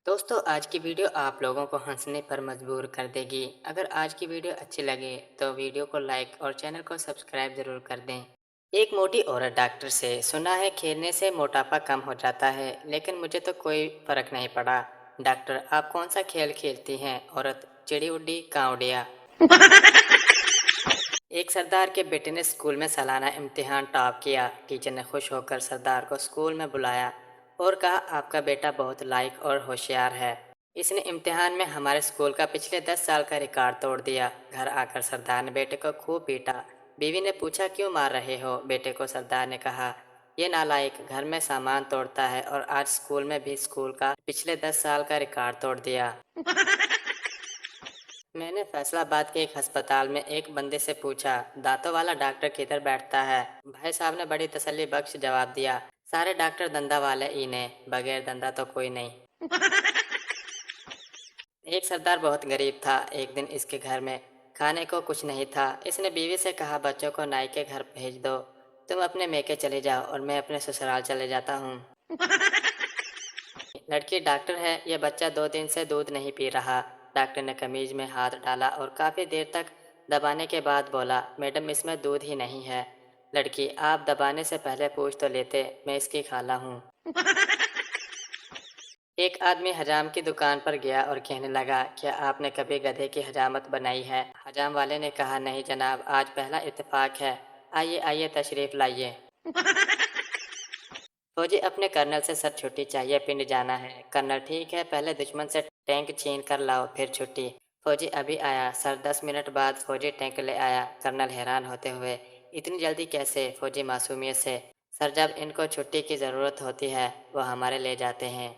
दोस्तों आज की वीडियो आप लोगों को हंसने पर मजबूर कर देगी। अगर आज की वीडियो अच्छी लगे तो वीडियो को लाइक और चैनल को सब्सक्राइब जरूर कर दें। एक मोटी औरत डॉक्टर से, सुना है खेलने से मोटापा कम हो जाता है, लेकिन मुझे तो कोई फर्क नहीं पड़ा। डॉक्टर, आप कौन सा खेल खेलती हैं? औरत, चिड़ी उड्डी कांवड़िया। एक सरदार के बेटे ने स्कूल में सालाना इम्तिहान टॉप किया। टीचर ने खुश होकर सरदार को स्कूल में बुलाया और कहा, आपका बेटा बहुत लायक और होशियार है। इसने इम्तिहान में हमारे स्कूल का पिछले 10 साल का रिकॉर्ड तोड़ दिया। घर आकर सरदार ने बेटे को खूब पीटा। बीवी ने पूछा, क्यों मार रहे हो बेटे को? सरदार ने कहा, ये नालायक घर में सामान तोड़ता है और आज स्कूल में भी स्कूल का पिछले 10 साल का रिकॉर्ड तोड़ दिया। मैंने फैसलाबाद के एक अस्पताल में एक बंदे से पूछा, दांतों वाला डॉक्टर किधर बैठता है? भाई साहब ने बड़ी तसल्ली बख्श जवाब दिया, सारे डॉक्टर धंधा वाले ही ने, बगैर धंधा तो कोई नहीं। एक सरदार बहुत गरीब था। एक दिन इसके घर में खाने को कुछ नहीं था। इसने बीवी से कहा, बच्चों को नाई के घर भेज दो, तुम अपने मेके चले जाओ और मैं अपने ससुराल चले जाता हूँ। लड़की डॉक्टर है, ये बच्चा 2 दिन से दूध नहीं पी रहा। डॉक्टर ने कमीज में हाथ डाला और काफ़ी देर तक दबाने के बाद बोला, मैडम इसमें दूध ही नहीं है। लड़की, आप दबाने से पहले पूछ तो लेते, मैं इसकी खाला हूँ। एक आदमी हजाम की दुकान पर गया और कहने लगा, क्या आपने कभी गधे की हजामत बनाई है? हजाम वाले ने कहा, नहीं जनाब, आज पहला इत्तेफाक है। आइए आइए तशरीफ लाइए। फौजी अपने कर्नल से, सर छुट्टी चाहिए, पिंड जाना है। कर्नल, ठीक है, पहले दुश्मन से टैंक छीन कर लाओ फिर छुट्टी। फौजी अभी आया। सर 10 मिनट बाद फौजी टैंक ले आया। कर्नल हैरान होते हुए, इतनी जल्दी कैसे? फौजी मासूमियत से, सर जब इनको छुट्टी की ज़रूरत होती है वो हमारे ले जाते हैं।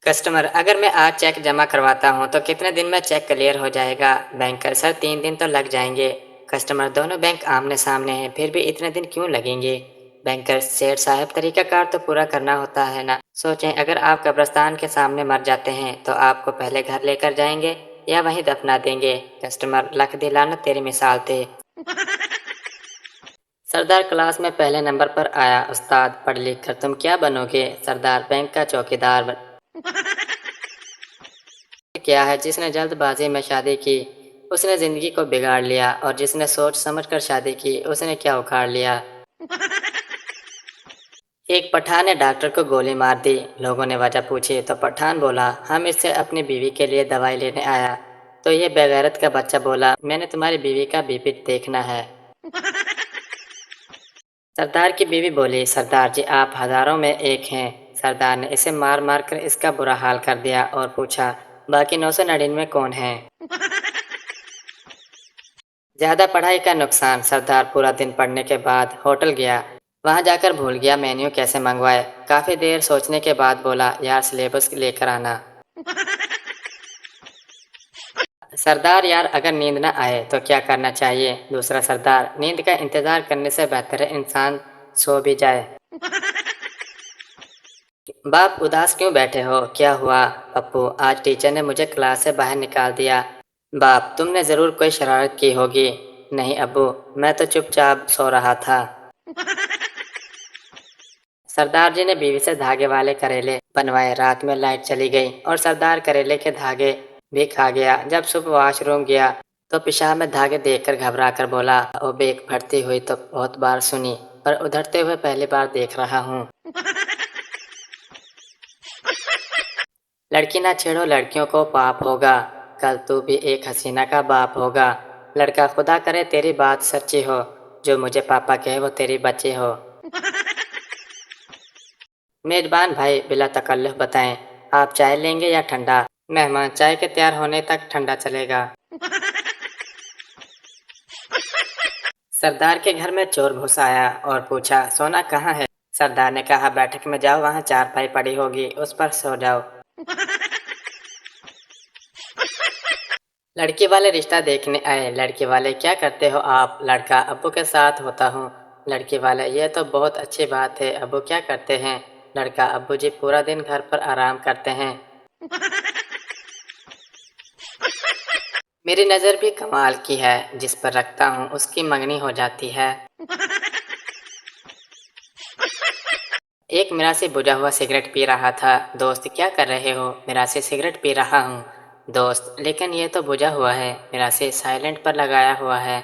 कस्टमर, अगर मैं आज चेक जमा करवाता हूँ तो कितने दिन में चेक क्लियर हो जाएगा? बैंकर, सर 3 दिन तो लग जाएंगे। कस्टमर, दोनों बैंक आमने सामने हैं, फिर भी इतने दिन क्यों लगेंगे? बैंकर, सेठ साहब, तरीकाकार तो पूरा करना होता है ना। सोचें, अगर आप कब्रिस्तान के सामने मर जाते हैं तो आपको पहले घर लेकर जाएंगे या वहीं दफना देंगे? कस्टमर, लख दी लानत, तेरी मिसाल थे। सरदार क्लास में पहले नंबर पर आया। उस्ताद, पढ़ लिख कर तुम क्या बनोगे? सरदार, बैंक का चौकीदार। क्या है, जिसने जल्दबाजी में शादी की उसने जिंदगी को बिगाड़ लिया, और जिसने सोच समझकर शादी की उसने क्या उखाड़ लिया। एक पठान ने डॉक्टर को गोली मार दी। लोगों ने वजह पूछी तो पठान बोला, हम इससे अपनी बीवी के लिए दवाई लेने आया। तो ये बेगैरत का बच्चा बोला, मैंने तुम्हारी बीवी का बीपी देखना है। सरदार की बीवी बोली, सरदार जी आप हजारों में एक हैं। सरदार ने इसे मार मार कर इसका बुरा हाल कर दिया और पूछा, बाकी 999 कौन हैं? ज्यादा पढ़ाई का नुकसान। सरदार पूरा दिन पढ़ने के बाद होटल गया। वहां जाकर भूल गया मेन्यू कैसे मंगवाए। काफी देर सोचने के बाद बोला, यार सिलेबस लेकर आना। सरदार, यार अगर नींद न आए तो क्या करना चाहिए? दूसरा सरदार, नींद का इंतजार करने से बेहतर है इंसान सो भी जाए। बाप, उदास क्यों बैठे हो? क्या हुआ? पप्पू, आज टीचर ने मुझे क्लास से बाहर निकाल दिया। बाप, तुमने जरूर कोई शरारत की होगी। नहीं अब्बू, मैं तो चुपचाप सो रहा था। सरदार जी ने बीवी से धागे वाले करेले बनवाए। रात में लाइट चली गई और सरदार करेले के धागे भी खा गया। जब सुबह वॉशरूम गया तो पेशाब में धागे देखकर घबरा कर बोला, ओ बेक फटती हुई तो बहुत बार सुनी, पर उधरते हुए पहली बार देख रहा हूँ। लड़की ना छेड़ो, लड़कियों को पाप होगा, कल तू भी एक हसीना का बाप होगा। लड़का, खुदा करे तेरी बात सच्ची हो, जो मुझे पापा कहे वो तेरी बच्ची हो। मेजबान भाई, बिला तकल्लुफ बताएं, आप चाय लेंगे या ठंडा? मेहमान, चाय के तैयार होने तक ठंडा चलेगा। सरदार के घर में चोर घुस आया और पूछा, सोना कहाँ है? सरदार ने कहा, बैठक में जाओ, वहाँ चारपाई पड़ी होगी, उस पर सो जाओ। लड़की वाले रिश्ता देखने आए। लड़की वाले, क्या करते हो आप? लड़का, अब्बू के साथ होता हूँ। लड़की वाले, यह तो बहुत अच्छी बात है, अब्बू क्या करते हैं? लड़का, अब्बू जी पूरा दिन घर पर आराम करते हैं। मेरी नज़र भी कमाल की है, जिस पर रखता हूँ उसकी मंगनी हो जाती है। ایک مراسی بجھا ہوا سگریٹ پی رہا تھا۔ دوست کیا کر رہے ہو؟ مراسی سگریٹ پی رہا ہوں۔ دوست لیکن یہ تو بجھا ہوا ہے، مراسی سائلنٹ پر لگایا ہوا ہے۔